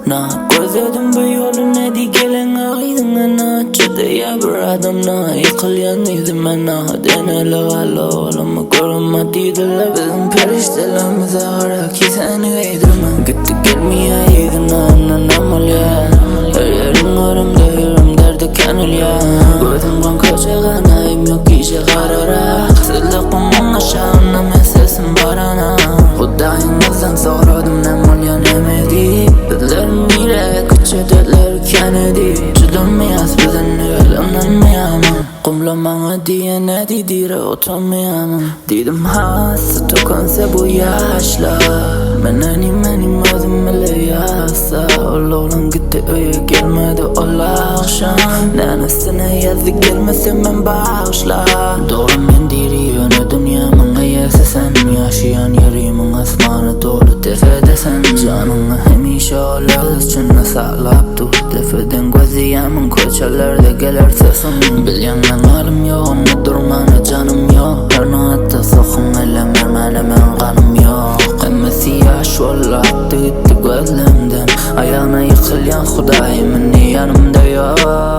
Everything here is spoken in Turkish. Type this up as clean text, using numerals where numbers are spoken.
Na gözledim bu yolu ne di gelen ağıydın ana Çıdıya bir adam na yıkılyan idim ana Deneli galo olamı koruma didiler Bizim periştelerimize ara ki seni giydirmem Gitti gelmeye yedin ana namalya Her yerin orumda yürüm derdi kanıl ya Gözüm kan koşagan ayım yok işe kararak Sıdlıkımın aşağına mesesim barana Kudayımızdan soradım namalya nemedi Bizlerim ile küçük dertler kenedi Çıdırmayaz bizden öğlenmeyemem Kumlamana diye ne didire oturmayamam Dedim hasta tokansa bu yaşlar Benim özüm bile yasa Oğlan gitti öye gelmedi ola akşam Nenesine yazı gelmese ben bağışla Doğru men diriyor ne dünyamın ayası sen Yaşayan yerimin asmanı dolu tefede sen Canını hemişe olağız çınna sağlap dur Tefeden gözüyemin koçalarda gelir sesin Bilyandan halim yok ne durmana canım yok Her naatta sokun elemen kanım yok Emmesi yaş vallahi gitti gözlemden Ayağına yıkılyan Hudayımın yanımda yok